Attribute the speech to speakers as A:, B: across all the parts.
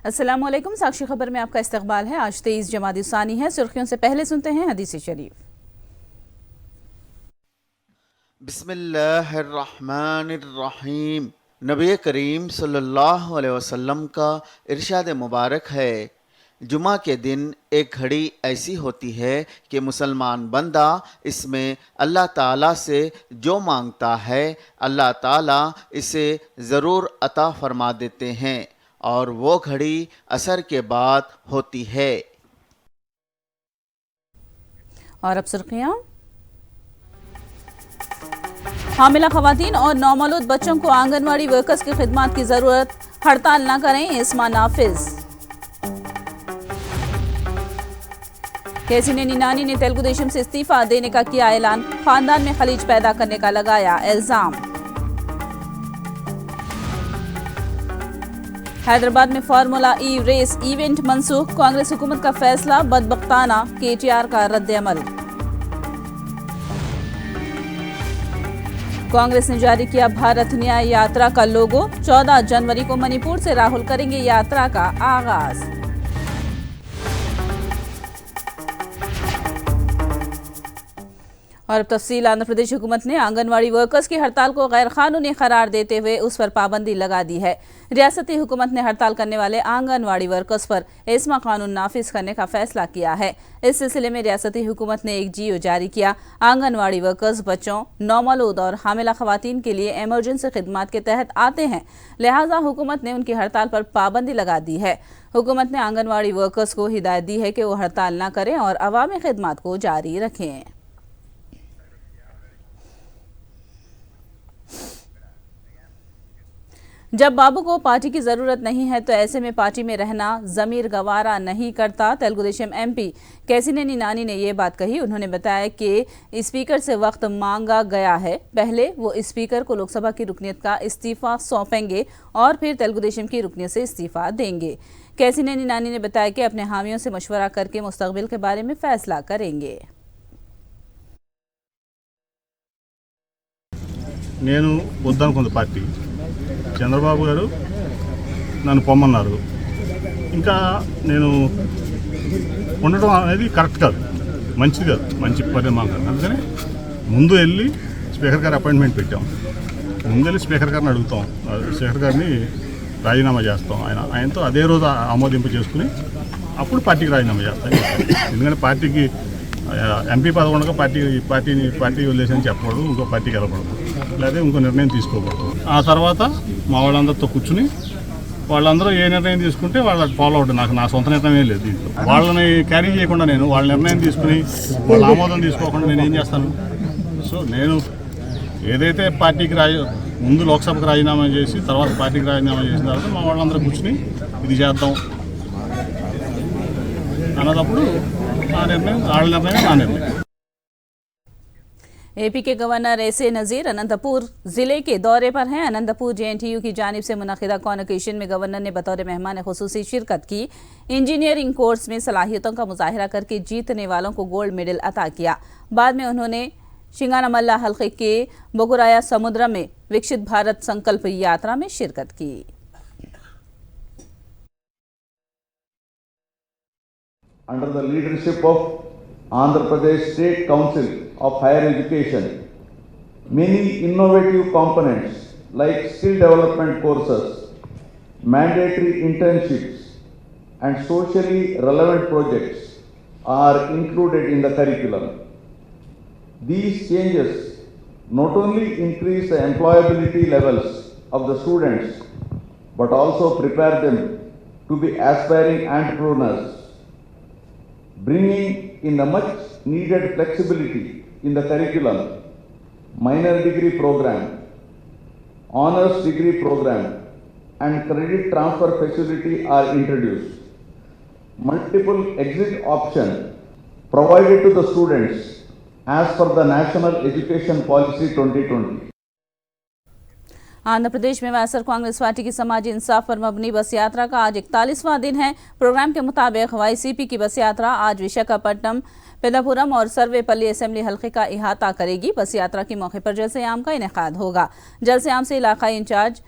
A: अस्सलामुअलैकुम। साक्षी खबर में आपका इस्तकबाल है। आज 23 जमादी सानी है। सुर्खियों से पहले सुनते हैं हदीस शरीफ।
B: बिस्मिल्लाहिर्रहमानिर्रहीम। नबी करीम सल्लल्लाहु अलैहि वसल्लम का इरशाद मुबारक है, जुमा के दिन एक घड़ी ऐसी होती है कि मुसलमान बंदा इसमें अल्लाह ताला से जो मांगता है अल्लाह ताला इसे ज़रूर अता फरमा देते हैं, और वो घड़ी असर के बाद होती है।
A: और अब सुर्खियां। हामिला खवातीन और नौमौलूद बच्चों को आंगनवाड़ी वर्कर्स की खिदमत की जरूरत, हड़ताल न करें इस्मा नाफिज। केसी नीनानी ने तेलुगु देशम से इस्तीफा देने का किया ऐलान, खानदान में खलीज पैदा करने का लगाया इल्जाम। हैदराबाद में फार्मूला ई रेस इवेंट मंसूख, कांग्रेस हुकूमत का फैसला बदबख्ताना, केटीआर का रद्द-ए-अमल। कांग्रेस ने जारी किया भारत न्याय यात्रा का लोगो, 14 जनवरी को मणिपुर से राहुल करेंगे यात्रा का आगाज। और अब तफसील। आंध्र प्रदेश हुकूमत ने आंगनवाड़ी वर्कर्स की हड़ताल को गैर कानूनी करार देते हुए उस पर पाबंदी लगा दी है। रियासती हुकूमत ने हड़ताल करने वाले आंगनवाड़ी वर्कर्स पर एस्मा कानून नाफिज करने का फैसला किया है। इस सिलसिले में रियासती हुकूमत ने एक जीओ जारी किया। आंगनवाड़ी वर्कर्स बच्चों, नौमौलूद और हामिला खवातीन के लिए इमरजेंसी खिदमत के तहत आते हैं, लिहाजा हुकूमत ने उनकी हड़ताल पर पाबंदी लगा दी है। हुकूमत ने आंगनवाड़ी वर्कर्स को हिदायत दी है कि वो हड़ताल न करें और अवामी खिदमत को जारी रखें। जब बाबू को पार्टी की जरूरत नहीं है तो ऐसे में पार्टी में रहना जमीर गवारा नहीं करता। तेलुगु देशम एमपी केसिने नीनानी ने ये बात कही। उन्होंने बताया कि स्पीकर से वक्त मांगा गया है, पहले वो स्पीकर को लोकसभा की रुकनीत का इस्तीफा सौंपेंगे और फिर तेलुगु देशम की रुकनीत से इस्तीफा देंगे। केसिने नीनानी ने बताया कि अपने हामियों से मशवरा करके मुस्तकबिल के बारे में फैसला करेंगे।
C: నేను వద్దనుకుంది పార్టీ, చంద్రబాబు గారు నన్ను పొమ్మన్నారు. ఇంకా నేను ఉండటం అనేది కరెక్ట్ కాదు, మంచిది కాదు, మంచి పరిణామం కాదు. అందుకని ముందు వెళ్ళి స్పీకర్ గారి అపాయింట్మెంట్ పెట్టాం. ముందు వెళ్ళి స్పీకర్ గారిని అడుగుతాం, స్పీకర్ గారిని రాజీనామా చేస్తాం. ఆయనతో అదే రోజు ఆమోదింపు చేసుకుని అప్పుడు పార్టీకి రాజీనామా చేస్తాం. ఎందుకంటే పార్టీకి ఎంపీ పదవి ఉండగా పార్టీ వదిలేసని చెప్పకూడదు, ఇంకో పార్టీకి వెళ్ళకూడదు, లేదా ఇంకో నిర్ణయం తీసుకోకూడదు. ఆ తర్వాత మా వాళ్ళందరితో కూర్చుని వాళ్ళందరూ ఏ నిర్ణయం తీసుకుంటే వాళ్ళకి ఫాలో అవుతుంది. నా సొంత నిర్ణయం లేదు దీంట్లో. వాళ్ళని క్యారీ చేయకుండా నేను వాళ్ళ నిర్ణయం తీసుకుని వాళ్ళ ఆమోదం తీసుకోకుండా నేను ఏం చేస్తాను? సో నేను ఏదైతే పార్టీకి ముందు లోక్సభకు రాజీనామా చేసి తర్వాత పార్టీకి రాజీనామా చేసిన తర్వాత మా వాళ్ళందరూ కూర్చుని ఇది చేద్దాం అన్నదప్పుడు ఆ నిర్ణయం వాళ్ళ నిర్ణయం నా నిర్ణయం.
A: एपी के गवर्नर एसे नज़ीर अनंतपुर जिले के दौरे पर हैं। अनंतपुर जेएनटीयू की जानिब से मुनक़िदा कॉन्वोकेशन में गवर्नर ने बतौर मेहमान खुसूसी शिरकत की। इंजीनियरिंग कोर्स में सलाहियतों का मुजाहिरा करके जीतने वालों को गोल्ड मेडल अता किया। बाद में उन्होंने शिंगानामल्ला हल्के के बोगुराया समुद्र में विकसित भारत संकल्प यात्रा में शिरकत की।
D: Under the leadership of Andhra Pradesh State Council of Higher Education, many innovative components like skill development courses, mandatory internships, and socially relevant projects are included in the curriculum. These changes not only increase the employability levels of the students, but also prepare them to be aspiring entrepreneurs, bringing in the much needed flexibility in the curriculum. Minor degree program, honors degree program, and credit transfer facility are introduced. Multiple exit options provided to the students as per the National Education Policy 2020.
A: Andhra Pradesh में YSR Congress party की समाजी इंसाफ पर मबनी बस यात्रा का आज 41वां दिन है। प्रोग्राम के मुताबिक वाईसीपी की बस यात्रा आज विशाखापट्टनम, पेदापुरम और सर्वेपल्ली असेंबली हल्के का इहाता करेगी। बस यात्रा के मौके पर जलसे आम का इनेकाद होगा। जलसे आम से इलाकाई इंचार्ज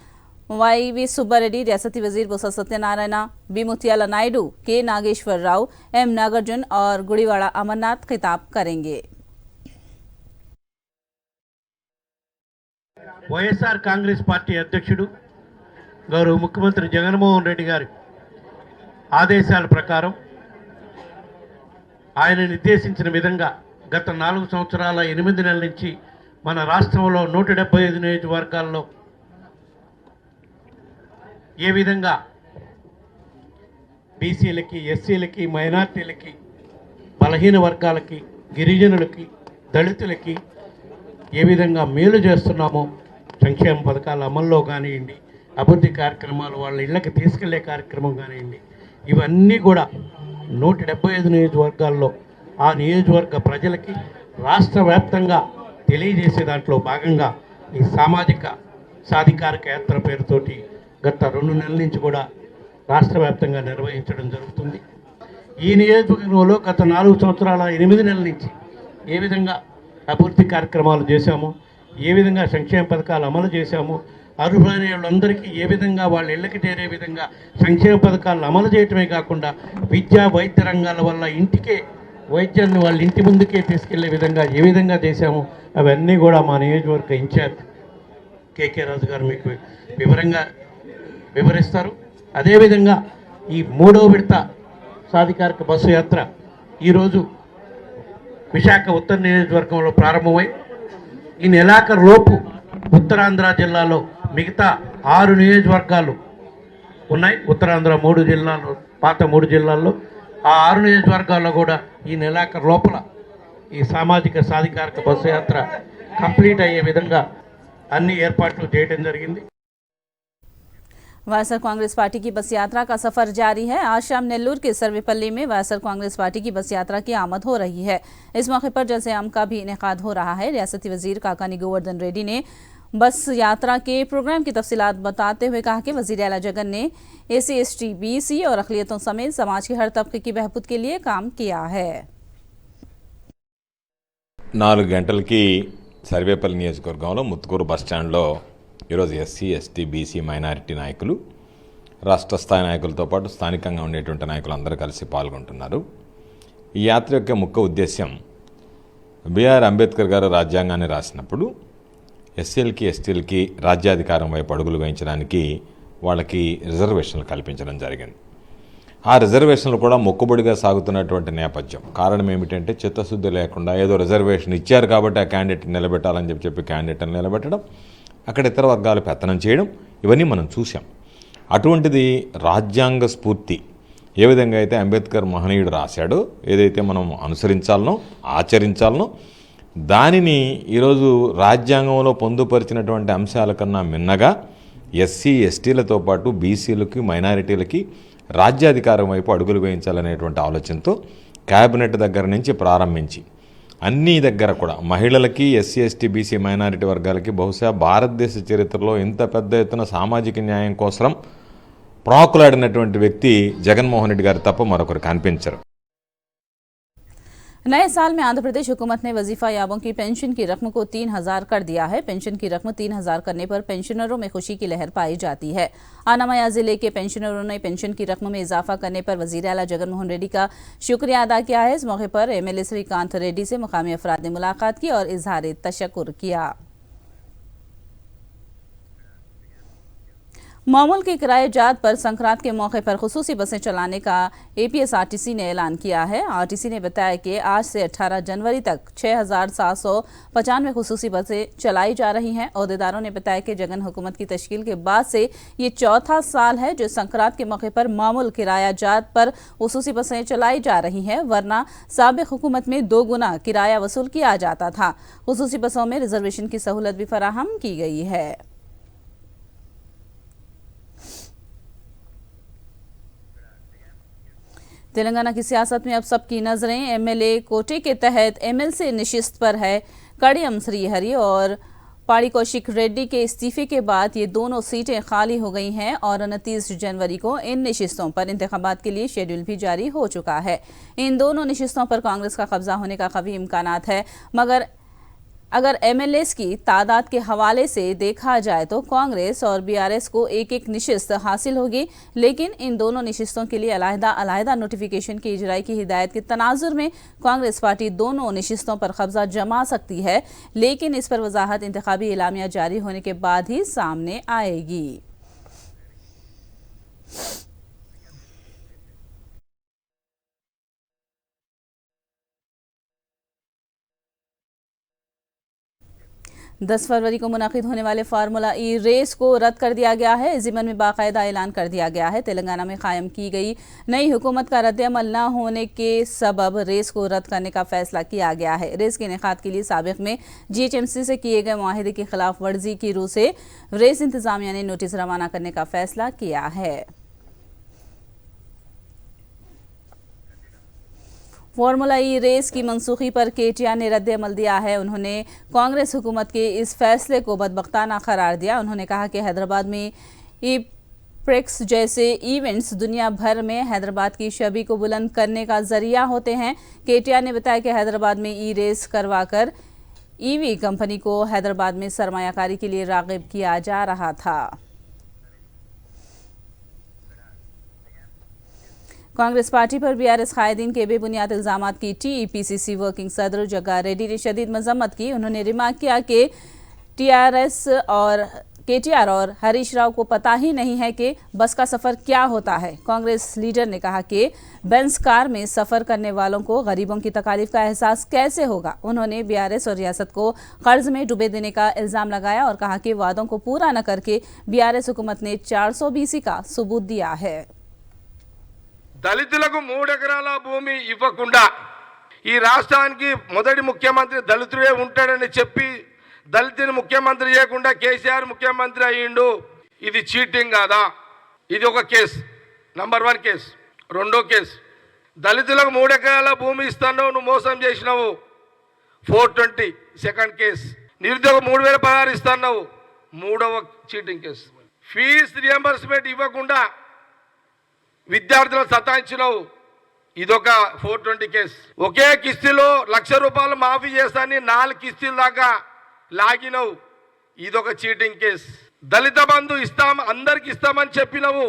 A: YV सुब्बारेड्डी, रियासती वजीर बोसा सत्यनारायण, बी मुथियाला नायडू, के नागेश्वर राव, M नागार्जुन और गुड़ीवाड़ा अमरनाथ खिताब करेंगे।
E: వైఎస్ఆర్ కాంగ్రెస్ పార్టీ అధ్యక్షుడు గౌరవ ముఖ్యమంత్రి జగన్మోహన్ రెడ్డి గారి ఆదేశాల ప్రకారం ఆయన నిర్దేశించిన విధంగా గత 4 సంవత్సరాల 8 నెలల నుంచి మన రాష్ట్రంలో 175 నియోజకవర్గాల్లో ఏ విధంగా బీసీలకి, ఎస్సీలకి, మైనార్టీలకి, బలహీన వర్గాలకి, గిరిజనులకి, దళితులకి ఏ విధంగా మేలు చేస్తున్నామో, సంక్షేమ పథకాల అమల్లో కానివ్వండి, అభివృద్ధి కార్యక్రమాలు వాళ్ళ ఇళ్ళకి తీసుకెళ్లే కార్యక్రమం కానివ్వండి, ఇవన్నీ కూడా 175 నియోజకవర్గాల్లో ఆ నియోజకవర్గ ప్రజలకి రాష్ట్ర వ్యాప్తంగా తెలియజేసే దాంట్లో భాగంగా ఈ సామాజిక సాధికారిక యాత్ర పేరుతోటి గత 2 నెలల నుంచి కూడా రాష్ట్ర వ్యాప్తంగా నిర్వహించడం జరుగుతుంది. ఈ నియోజకవర్గంలో గత 4 సంవత్సరాల 8 నెలల నుంచి ఏ విధంగా అభివృద్ధి కార్యక్రమాలు చేశాము, ఏ విధంగా సంక్షేమ పథకాలు అమలు చేశాము, అర్హులైన వాళ్ళందరికీ ఏ విధంగా వాళ్ళ ఇళ్ళకి చేరే విధంగా సంక్షేమ పథకాలు అమలు చేయటమే కాకుండా విద్యా వైద్య రంగాల వల్ల ఇంటికే వైద్యాన్ని వాళ్ళ ఇంటి ముందుకే తీసుకెళ్లే విధంగా ఏ విధంగా చేశాము అవన్నీ కూడా మా నియోజకవర్గ ఇన్ఛార్జ్ కేకే రాజు గారు మీకు వివరంగా వివరిస్తారు. అదేవిధంగా ఈ 3వ విడత సాధికారిక బస్సు యాత్ర ఈరోజు విశాఖ ఉత్తర నియోజకవర్గంలో ప్రారంభమై ఈ నెలాఖరు లోపు ఉత్తరాంధ్ర జిల్లాలో మిగతా 6 నియోజకవర్గాలు ఉన్నాయి. ఉత్తరాంధ్ర 3 జిల్లాలు, పాత 3 జిల్లాల్లో ఆ 6 నియోజకవర్గాల్లో కూడా ఈ నెలాఖరు లోపల ఈ సామాజిక సాధికారిక బస్సు యాత్ర కంప్లీట్ అయ్యే విధంగా అన్ని ఏర్పాట్లు చేయడం జరిగింది.
A: वायएसआर कांग्रेस पार्टी की बस यात्रा का सफर जारी है। आज शाम नेल्लूर के सर्वेपल्ली में वायएसआर कांग्रेस पार्टी की बस यात्रा की आमद हो रही है। इस मौके पर जलसे आम का भी इनेकाद हो रहा है। रियासती वजीर काकानी गोवर्धन रेड्डी ने बस यात्रा के प्रोग्राम की तफसीलात बताते हुए कहा कि वजीर आला जगन ने SC, ST, BC और अक़लियतों समेत समाज के हर तबके की बहबूद के लिए काम किया है।
F: 4 గంటలకి సర్వేపల్లి నియోజకవర్గంలో ముత్తుకూరు బస్టాండ్లో ఈరోజు SC, ST, BC మైనారిటీ నాయకులు, రాష్ట్ర స్థాయి నాయకులతో పాటు స్థానికంగా ఉండేటువంటి నాయకులు అందరూ కలిసి పాల్గొంటున్నారు. ఈ యాత్ర యొక్క ముఖ్య ఉద్దేశ్యం బిఆర్ అంబేద్కర్ గారు రాజ్యాంగాన్ని రాసినప్పుడు ఎస్సీలకి, ఎస్టీలకి రాజ్యాధికారం వైపు అడుగులు వేయించడానికి వాళ్ళకి రిజర్వేషన్లు కల్పించడం జరిగింది. ఆ రిజర్వేషన్లు కూడా మొక్కుబడిగా సాగుతున్నటువంటి నేపథ్యం. కారణం ఏమిటంటే చిత్తశుద్ధి లేకుండా ఏదో రిజర్వేషన్ ఇచ్చారు కాబట్టి ఆ క్యాండిడేట్ని నిలబెట్టాలని చెప్పి క్యాండిడేట్ని నిలబెట్టడం, అక్కడ ఇతర వర్గాలు పెత్తనం చేయడం, ఇవన్నీ మనం చూసాం. అటువంటిది రాజ్యాంగ స్ఫూర్తి ఏ విధంగా అయితే అంబేద్కర్ మహనీయుడు రాశాడో, ఏదైతే మనం అనుసరించాలనో ఆచరించాలనో దానిని ఈరోజు రాజ్యాంగంలో పొందుపరిచినటువంటి అంశాల కన్నా మిన్నగా ఎస్సీ, ఎస్టీలతో పాటు బీసీలకి, మైనారిటీలకి రాజ్యాధికారం వైపు అడుగులు వేయించాలనేటువంటి ఆలోచనతో క్యాబినెట్ దగ్గర నుంచి ప్రారంభించి అన్ని దగ్గర కూడా మహిళలకి, ఎస్సీ, ఎస్టీ, బీసీ, మైనారిటీ వర్గాలకి బహుశా భారతదేశ చరిత్రలో ఇంత పెద్ద ఎత్తున సామాజిక న్యాయం కోసం ప్రాకులాడినటువంటి వ్యక్తి జగన్మోహన్ రెడ్డి గారు తప్ప మరొకరు కనిపించరు.
A: नए साल में आंध्र प्रदेश हुकूमत ने वजीफा याबों की पेंशन की रकम को 3000 कर दिया है। पेंशन की रकम 3000 करने पर पेंशनरों में खुशी की लहर पाई जाती है। अनामया जिले के पेंशनरों ने पेंशन की रकम में इजाफा करने पर वजीर आला जगनमोहन रेड्डी का शुक्रिया अदा किया है। इस मौके पर MLA श्रीकांत रेड्डी से मुकामी अफराद ने मुलाकात की और इजहार तशक्कुर किया। मामूल के किराए जात पर संक्रांत के मौके पर खुसूसी बसें चलाने का APSRTC ने ऐलान किया है। RTC ने बताया कि आज से 18 जनवरी तक 6795 खुसूसी बसें चलाई जा रही हैं। ओहदेदारों ने बताया कि जगन हुकूमत की तश्कील के बाद से ये चौथा साल है जो संक्रांत के मौके पर मामूल किराया जात पर खुसूसी बसें चलाई जा रही हैं, वरना साबिक हुकूमत में 2 गुना किराया वसूल किया जाता था। खुसूसी बसों में रिजर्वेशन की सहूलत भी फराहम की गई है। तेलंगाना की सियासत में अब सबकी नजरें MLA कोटे के तहत MLC निशिस्त पर है। कड़ियम श्रीहरि और पाड़ी कौशिक रेड्डी के इस्तीफे के बाद ये दोनों सीटें खाली हो गई हैं और 29 जनवरी को इन निशिस्तों पर इंतखाबात के लिए शेड्यूल भी जारी हो चुका है। इन दोनों निशिस्तों पर कांग्रेस का कब्जा होने का कभी इम्कानात है, मगर अगर एमएलएस की तादाद के हवाले से देखा जाए तो कांग्रेस और बीआरएस को एक एक निशिस्त हासिल होगी, लेकिन इन दोनों निशिस्तों के लिए अलग-अलग नोटिफिकेशन की इजराई की हिदायत के तनाजुर में कांग्रेस पार्टी दोनों निशिस्तों पर कब्जा जमा सकती है, लेकिन इस पर वजाहत इंतखाबी एलामिया जारी होने के बाद ही सामने आएगी। 10 फरवरी को मुनाकिद होने वाले फार्मूला ई रेस को रद्द कर दिया गया है। ज़िमन में बाकायदा ऐलान कर दिया गया है। तेलंगाना में कायम की गई नई हुकूमत का रद्द-ए-अमल न होने के सबब रेस को रद्द करने का फैसला किया गया है। रेस के इनेकाद के लिए साबिक में GHMC से किए गए मुआहदे की खिलाफ वर्जी की रूह से रेस इंतजामिया ने नोटिस रवाना करने का फैसला किया है। फार्मूला ई रेस की मनसूखी पर KTR ने रद्द अमल दिया है। उन्होंने कांग्रेस हुकूमत के इस फैसले को बदबख्ताना करार दिया। उन्होंने कहा कि हैदराबाद में प्रेक्स जैसे इवेंट्स दुनिया भर में हैदराबाद की छवि को बुलंद करने का जरिया होते हैं। KTR ने बताया कि हैदराबाद में ई रेस करवाकर EV कंपनी को हैदराबाद में सरमायाकारी के लिए राग़िब किया जा रहा था। कांग्रेस पार्टी पर BRS कायदीन के बेबुनियाद इल्जामात की TEPCC वर्किंग सदर जग्गा रेड्डी ने शदीद मजम्मत की। उन्होंने रिमार्क किया कि KTR और हरीश राव को पता ही नहीं है कि बस का सफ़र क्या होता है। कांग्रेस लीडर ने कहा कि बेंस कार में सफ़र करने वालों को गरीबों की तकालीफ का एहसास कैसे होगा। उन्होंने BRS और रियासत को कर्ज में डुबे देने का इल्ज़ाम लगाया और कहा कि वादों को पूरा न करके BRS हुकूमत ने 420 का सबूत दिया है।
G: దళితులకు 3 ఎకరాల భూమి ఇవ్వకుండా ఈ రాష్ట్రానికి మొదటి ముఖ్యమంత్రి దళితుడే ఉంటాడని చెప్పి దళితుని ముఖ్యమంత్రి చేయకుండా కేసీఆర్ ముఖ్యమంత్రి అయ్యిండు. ఇది చీటింగ్ కాదా? ఇది ఒక కేసు, నంబర్ 1 కేసు. రెండో కేసు, దళితులకు 3 ఎకరాల భూమి ఇస్తాను, నువ్వు మోసం చేసినావు, 420. సెకండ్ కేసు, నిరుద్యోగ 3016 ఇస్తాను, మూడవ చీటింగ్ కేసు. ఫీజు రియంబర్స్మెంట్ ఇవ్వకుండా విద్యార్థులను సతాయించినావు, ఇదొక 420 కేసు. ఒకే కిస్తీలో 1,00,000 రూపాయలు మాఫీ చేస్తానని 4 కిస్తీల దాకా లాగినావు, ఇదొక చీటింగ్ కేసు. దళిత బంధు ఇస్తాం, అందరికి ఇస్తామని చెప్పినావు,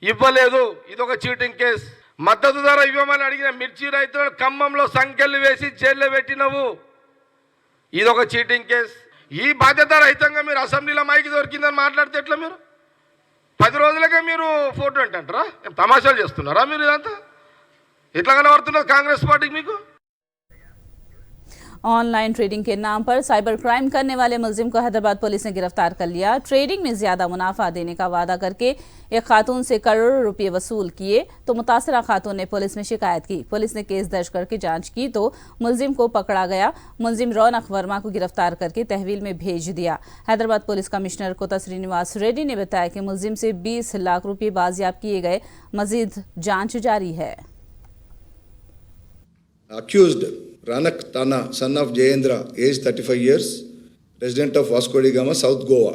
G: ఇవ్వలేదు, ఇదొక చీటింగ్ కేసు. మద్దతు ధర ఇవ్వమని అడిగిన మిర్చి రైతులను ఖమ్మంలో సంఖ్యలు వేసి జైల్లో పెట్టినావు, ఇదొక చీటింగ్ కేసు. ఈ బాధ్యత రహితంగా మీరు అసెంబ్లీలో మైకి దొరికిందని మాట్లాడితే ఎట్లా? మీరు 10 రోజులకే మీరు 420 అంటారా? తమాషాలు చేస్తున్నారా మీరు? ఇదంతా ఎట్లా కనబడుతున్నది కాంగ్రెస్ పార్టీకి మీకు?
A: ऑनलाइन ट्रेडिंग के नाम पर साइबर क्राइम करने वाले मुलजिम को हैदराबाद पुलिस ने गिरफ्तार कर लिया। ट्रेडिंग में ज्यादा मुनाफा देने का वादा करके एक खातून से करोड़ों रुपए वसूल किए तो मुतासरा खातून ने पुलिस में शिकायत की। पुलिस ने केस दर्ज करके जांच की तो मुलजिम को पकड़ा गया। मुलजिम रौनक वर्मा को गिरफ्तार करके तहवील में भेज दिया। हैदराबाद पुलिस कमिश्नर कोता श्रीनिवास रेड्डी ने बताया कि मुलजिम से 20 लाख रुपये बाजियाब किए गए। मजीद जांच जारी है।
H: Accused Ranak Tana, son of Jayendra, age 35 years, resident of Vasco da Gama, South Goa.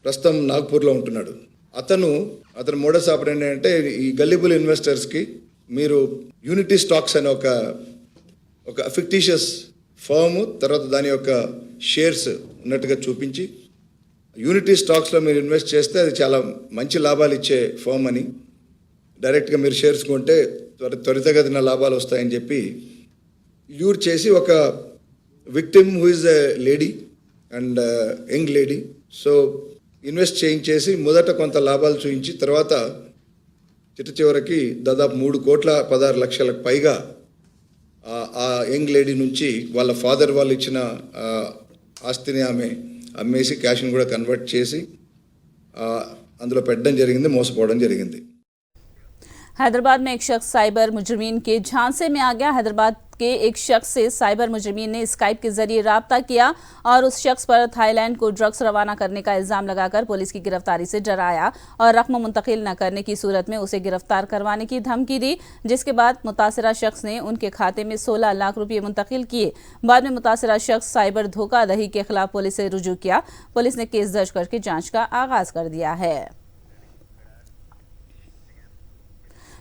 H: ప్రస్తుతం నాగ్పూర్లో ఉంటున్నాడు. అతను మోడస్ ఆపరేండి అంటే ఈ గల్లిబుల్ ఇన్వెస్టర్స్కి మీరు యూనిటీ స్టాక్స్ అనే ఒక ఫిక్టిషియస్ ఫర్మ్, తర్వాత దాని యొక్క షేర్స్ ఉన్నట్టుగా చూపించి యూనిటీ స్టాక్స్లో మీరు ఇన్వెస్ట్ చేస్తే అది చాలా మంచి లాభాలు ఇచ్చే ఫర్మ్ అని, డైరెక్ట్గా మీరు షేర్స్ కొంటే త్వరితగతిన లాభాలు వస్తాయని చెప్పి ల్యూర్ చేసి ఒక victim who is a lady and young lady, so invest చేయించేసి మొదట కొంత లాభాలు చూపించి తర్వాత చివరికి దాదాపు 3,16,00,000 పైగా ఆ యంగ్ లేడీ నుంచి వాళ్ళ ఫాదర్ వాళ్ళు ఇచ్చిన ఆస్తిని ఆమె అమ్మేసి క్యాష్ని కూడా కన్వర్ట్ చేసి అందులో పెట్టడం జరిగింది, మోసపోవడం జరిగింది.
A: हैदराबाद में एक शख्स साइबर मुजरिमीन के झांसे में आ गया। हैदराबाद के एक शख्स से साइबर मुजरिमीन ने स्काइप के जरिए राब्ता किया और उस शख्स पर थाईलैंड को ड्रग्स रवाना करने का इल्जाम लगाकर पुलिस की गिरफ्तारी से डराया और रकम मुंतकिल न करने की सूरत में उसे गिरफ्तार करवाने की धमकी दी, जिसके बाद मुतासरा शख्स ने उनके खाते में 16 लाख रुपये मुंतकिल किए। बाद में मुतासरा शख्स साइबर धोखाधड़ी के खिलाफ पुलिस से रुजू किया। पुलिस ने केस दर्ज करके जाँच का आगाज कर दिया है।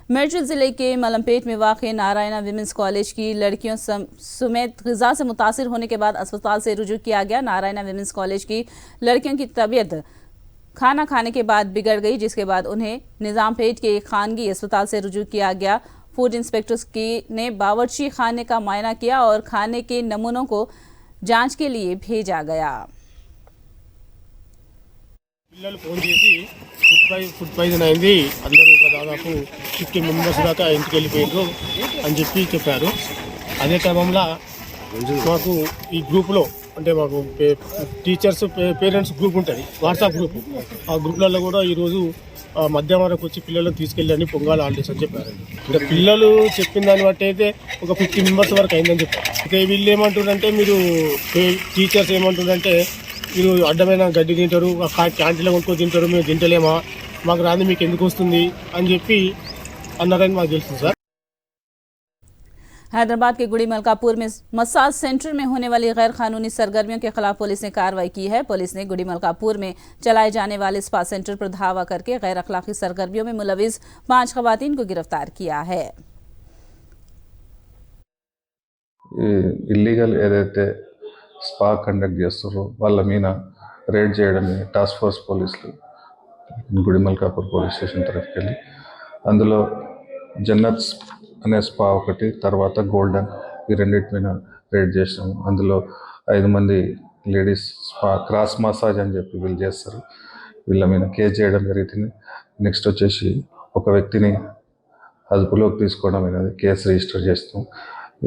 A: मिर्च जिले के मलमपेट में वाक़ नारायणा विमेंस कॉलेज की लड़कियों समेत ग़िज़ा से मुतासिर होने के बाद अस्पताल से रुजू किया गया। नारायणा विमेंस कॉलेज की लड़कियों की तबीयत खाना खाने के बाद बिगड़ गई, जिसके बाद उन्हें निज़ामपेट के एक खानगी अस्पताल से रुजू किया गया। फूड इंस्पेक्टर्स ने बावर्ची खाने का मुआयना किया और खाने के नमूनों को जांच के लिए भेजा गया।
I: పిల్లలు ఫోన్ చేసి ఫుడ్ పాయిజన్ అయింది, అందరూ ఒక దాదాపు 50 మెంబర్స్ దాకా ఇంటికి వెళ్ళిపోయారు అని చెప్పారు. అదే క్రమంలో మాకు ఈ గ్రూప్లో అంటే మాకు టీచర్స్ పేరెంట్స్ గ్రూప్ ఉంటుంది, వాట్సాప్ గ్రూప్. ఆ గ్రూప్లలో కూడా ఈరోజు మధ్యాహ్నం వరకు వచ్చి పిల్లలను తీసుకెళ్ళండి పొంగాల్ హాలిడేస్ అని చెప్పారు. అంటే పిల్లలు చెప్పిన దాన్ని బట్టి అయితే ఒక 50 మెంబర్స్ వరకు అయిందని చెప్పారు. అయితే వీళ్ళు ఏమంటారంటే, మీరు టీచర్స్ ఏమంటారంటే, మీరు అడ్డమైన గడ్డి తింటారు, క్యాంటీన్లో కొనుక్కొని తింటారు, మేము తింటలేమా, మాకు రాంది మీకు ఎందుకు వస్తుంది అని చెప్పి అన్నారని మాకు తెలుస్తుంది సార్.
A: हैदराबाद के गुड़ी मलकापुर में मसाज सेंटर में होने वाली गैर कानूनी सरगर्मियों के खिलाफ पुलिस ने कार्रवाई की है। पुलिस ने गुड़ी मलकापुर में चलाए जाने वाले स्पा सेंटर पर धावा करके गैर अखलाकी सरगर्मियों में मुलविस 5 खवातीन को गिरफ्तार किया है।
J: ఇల్లీగల్ ఏదైతే స్పా కండక్ట్ చేస్తారో వాళ్ళ మీద రేడ్ చేయడమే టాస్క్ ఫోర్స్ పోలీసులు గుడిమల్కాపూర్ పోలీస్ స్టేషన్ తరఫుకి వెళ్ళి, అందులో జన్నత్స్ అనే స్పా ఒకటి, తర్వాత గోల్డెన్, ఈ రెండింటి మీద రేడ్ చేసినాము. అందులో 5 మంది లేడీస్ స్పా క్రాస్ మసాజ్ అని చెప్పి వీళ్ళు చేస్తారు, వీళ్ళ మీద కేసు చేయడం జరుగుతుంది. నెక్స్ట్ వచ్చేసి ఒక వ్యక్తిని అదుపులోకి తీసుకోవడం అనేది కేసు రిజిస్టర్ చేస్తాం.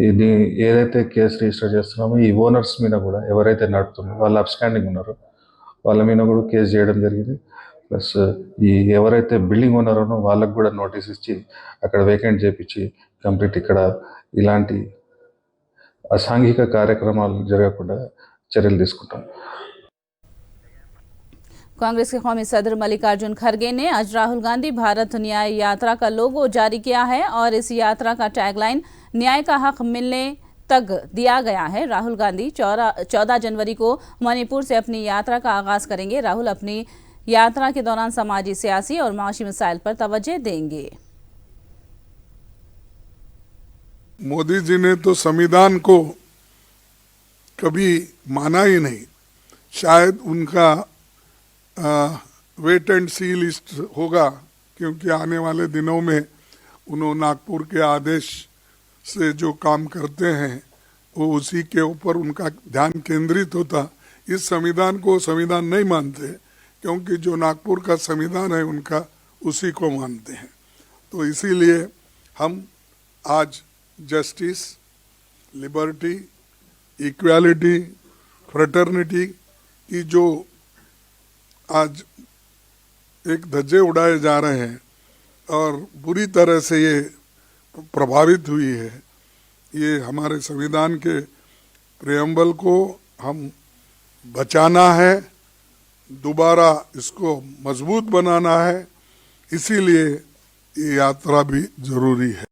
J: ఇది ఏదైతే కేసు రిజిస్టర్ చేస్తున్నామో ఈ ఓనర్స్ మీద కూడా ఎవరైతే నడుపుతున్నారో వాళ్ళు అబ్స్టాండింగ్ ఉన్నారో వాళ్ళ మీద కూడా కేసు చేయడం జరిగింది. ప్లస్ ఈ ఎవరైతే బిల్డింగ్ ఓనర్ ఉన్నో వాళ్ళకు కూడా నోటీస్ ఇచ్చి అక్కడ వేకెంట్ చేపించి కంప్లీట్ ఇక్కడ ఇలాంటి అసాంఘిక కార్యక్రమాలు జరగకుండా చర్యలు తీసుకుంటాం.
A: कांग्रेस के कौमी सदर मल्लिकार्जुन खड़गे ने आज राहुल गांधी भारत न्याय यात्रा का लोगो जारी किया है और इस यात्रा का टैगलाइन न्याय का हक मिलने तक दिया गया है। राहुल गांधी 14 जनवरी को मणिपुर से अपनी यात्रा का आगाज करेंगे। राहुल अपनी यात्रा के दौरान समाजी, सियासी और माशी मसाइल पर तवज्जो देंगे।
K: मोदी जी ने तो संविधान को कभी माना ही नहीं, शायद उनका वेट एंड सी लिस्ट होगा, क्योंकि आने वाले दिनों में उन्होंने नागपुर के आदेश से जो काम करते हैं वो उसी के ऊपर उनका ध्यान केंद्रित होता। इस संविधान को संविधान नहीं मानते, क्योंकि जो नागपुर का संविधान है उनका उसी को मानते हैं। तो इसीलिए हम आज जस्टिस, लिबर्टी, इक्वालिटी, फ्रेटर्निटी की जो आज एक धज्जे उड़ाए जा रहे हैं और बुरी तरह से ये प्रभावित हुई है, ये हमारे संविधान के प्रेम्बल को हम बचाना है, दोबारा इसको मजबूत बनाना है, इसीलिए ये यात्रा भी जरूरी है।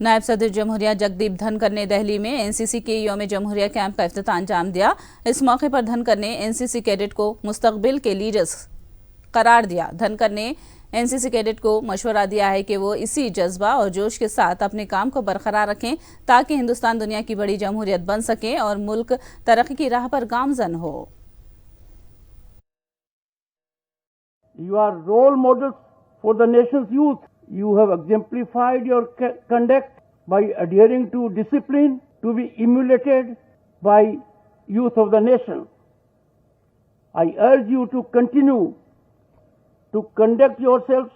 A: नायब सदर जमहूरिया जगदीप धनकर ने दिल्ली में एनसीसी के यौम जमहूरिया कैंप का इफ्तिताह अंजाम दिया। इस मौके पर धनकर ने एनसीसी कैडेट को मुस्तकबिल के लीडर्स करार दिया। धनकर ने एनसीसी कैडेट को मशवरा दिया है कि वो इसी जज्बा और जोश के साथ अपने काम को बरकरार रखें ताकि हिंदुस्तान दुनिया की बड़ी जमहूरियत बन सके और मुल्क तरक्की की राह पर गामजन हो।
E: You are role models for the nation's youth. You have exemplified your conduct by adhering to discipline to be emulated by youth of the nation. I urge you to continue to conduct yourselves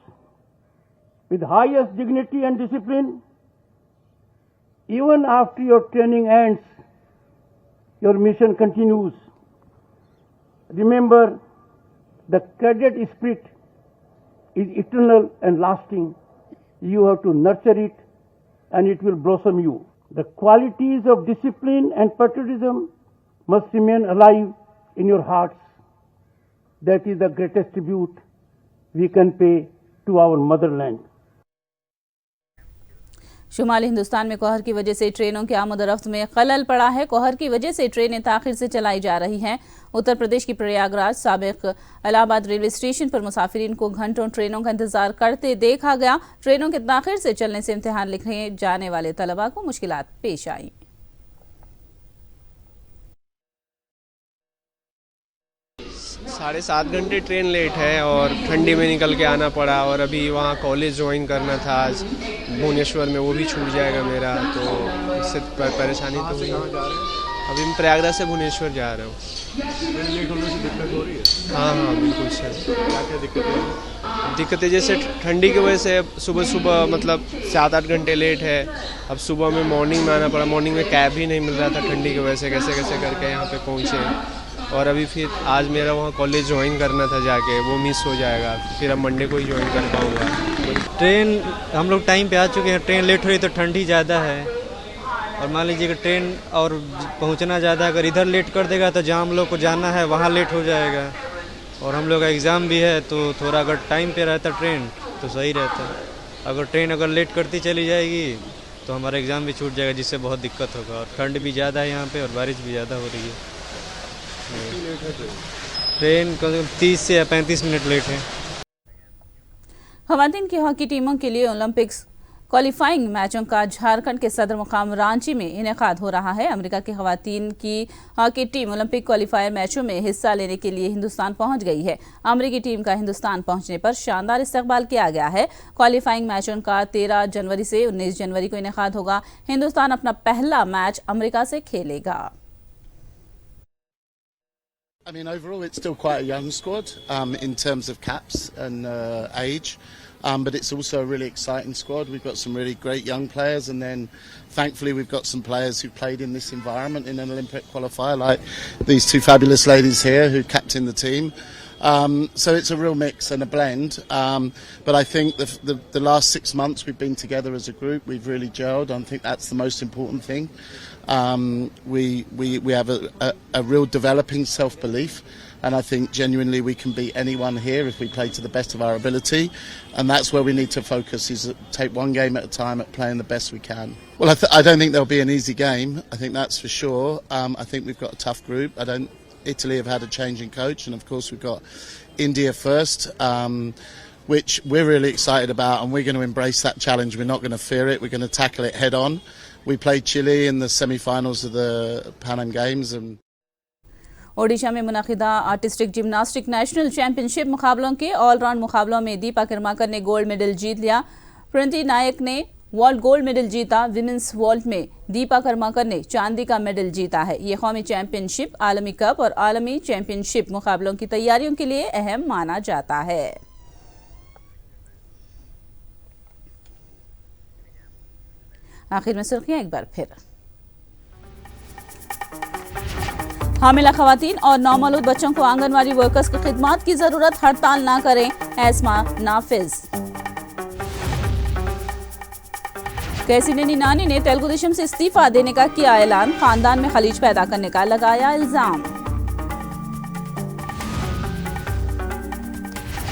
E: with highest dignity and discipline. Even after your training ends, your mission continues. Remember, the cadet spirit is eternal and lasting. You have to nurture it and it will blossom you. The qualities of discipline and patriotism must remain alive in your hearts. That is the greatest tribute we can pay to our motherland.
A: शुमाली हिंदुस्तान में कोहर की वजह से ट्रेनों की आमद रफ्त में खलल पड़ा है। कोहर की वजह से ट्रेनें ताखिर से चलाई जा रही हैं। उत्तर प्रदेश की प्रयागराज साबिक इलाहाबाद रेलवे स्टेशन पर मुसाफिरीन को घंटों ट्रेनों का इंतजार करते देखा गया। ट्रेनों के ताखिर से चलने से इम्तिहान लिखने जाने वाले तलबा को मुश्किलात पेश आई।
L: 7.5 घंटे ट्रेन लेट है और ठंडी में निकल के आना पड़ा, और अभी वहाँ कॉलेज ज्वाइन करना था आज भुवनेश्वर में, वो भी छूट जाएगा मेरा, तो इससे परेशानी तो हुई। अभी मैं प्रयागराज से भुवनेश्वर जा रहा हूँ। हाँ बिल्कुल सर। क्या दिक्कतें जैसे ठंडी की वजह से सुबह मतलब 7-8 घंटे लेट है। अब सुबह में मॉर्निंग में आना पड़ा, मॉर्निंग में कैब ही नहीं मिल रहा था ठंडी की वजह से, कैसे करके यहाँ पे पहुँचे। और अभी फिर आज मेरा वहाँ कॉलेज ज्वाइन करना था जाके, वो मिस हो जाएगा, फिर अब मंडे को ही ज्वाइन कर पाऊँगा।
M: ट्रेन हम लोग टाइम पे आ चुके हैं, ट्रेन लेट हो रही तो ठंडी ज़्यादा है, और मान लीजिए कि ट्रेन और पहुँचना ज़्यादा, अगर इधर लेट कर देगा तो जहाँ हम लोग को जाना है वहाँ लेट हो जाएगा, और हम लोग का एग्ज़ाम भी है, तो थोड़ा अगर टाइम पे रहता ट्रेन तो सही रहता। अगर ट्रेन अगर लेट करती चली जाएगी तो हमारा एग्ज़ाम भी छूट जाएगा, जिससे बहुत दिक्कत होगा, और ठंड भी ज़्यादा है यहाँ पे और बारिश भी ज़्यादा हो रही है। ट्रेन करीब 30 से 35 मिनट लेट है।
A: खवातीन की हॉकी टीमों के लिए ओलंपिक्स क्वालिफाइंग मैचों का झारखंड के सदर मुकाम रांची में इनेकाद हो रहा है। अमेरिका की खवातीन की हॉकी टीम ओलंपिक क्वालिफायर मैचों में हिस्सा लेने के लिए हिंदुस्तान पहुंच गई है। अमेरिकी टीम का हिंदुस्तान पहुंचने पर शानदार इस्तकबाल किया गया है। क्वालिफाइंग मैचों का 13 जनवरी से 19 जनवरी को इनेकाद होगा। हिंदुस्तान अपना पहला मैच अमेरिका से खेलेगा।
N: I mean, overall, it's still quite a young squad in terms of caps and age, but it's also a really exciting squad. We've got some really great young players, and then thankfully we've got some players who played in this environment in an Olympic qualifier, like these two fabulous ladies here who captain the team. So it's a real mix and a blend, but I think the last 6 months we've been together as a group, we've really gelled. I think that's the most important thing. We have a real developing self-belief, and I think genuinely we can beat anyone here if we play to the best of our ability, and that's where we need to focus, is take one game at a time at playing the best we can. Well, I don't think there'll be an easy game, I think that's for sure. I think we've got a tough group. Italy have had a change in coach, and of course we've got India first, which we're really excited about, and we're going to embrace that challenge. We're not going to fear it. We're going to tackle it head on. We played Chile in the semi-finals of the Pan Am Games. And
A: Odisha में मुनाकिदा artistic gymnastic national championship मुकाबलों के all-round मुकाबलों में दीपा कर्माकर ने gold medal जीत लिया। प्रणति नायक ने world gold medal जीता। Women's vault में दीपा कर्माकर ने चांदी का मेडल जीता है। ये कौमी चैंपियनशिप, आलमी कप और आलमी चैंपियनशिप मुकाबलों की तैयारियों के लिए अहम माना जाता है। आखिर में सुर्खियां एक बार फिर। हामिला खवातीन और नौमौलूद बच्चों को आंगनवाड़ी वर्कर्स की खिदमात की जरूरत, हड़ताल ना करें, एस्मा नाफिज। कैसिनेनी नानी ने तेलुगु देशम से इस्तीफा देने का किया ऐलान। खानदान में खलीज पैदा करने का लगाया इल्जाम।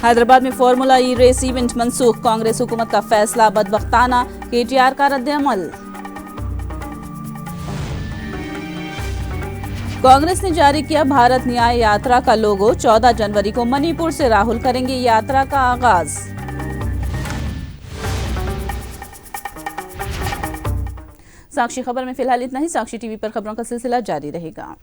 A: हैदराबाद में फार्मूला ई रेस इवेंट मंसूख। कांग्रेस हुकूमत का फैसला बदबख्ताना, केटीआर का रद्द-ए-अमल। कांग्रेस ने जारी किया भारत न्याय यात्रा का लोगो। 14 जनवरी को मणिपुर से राहुल करेंगे यात्रा का आगाज। साक्षी खबर में फिलहाल इतना ही। साक्षी टीवी पर खबरों का सिलसिला जारी रहेगा।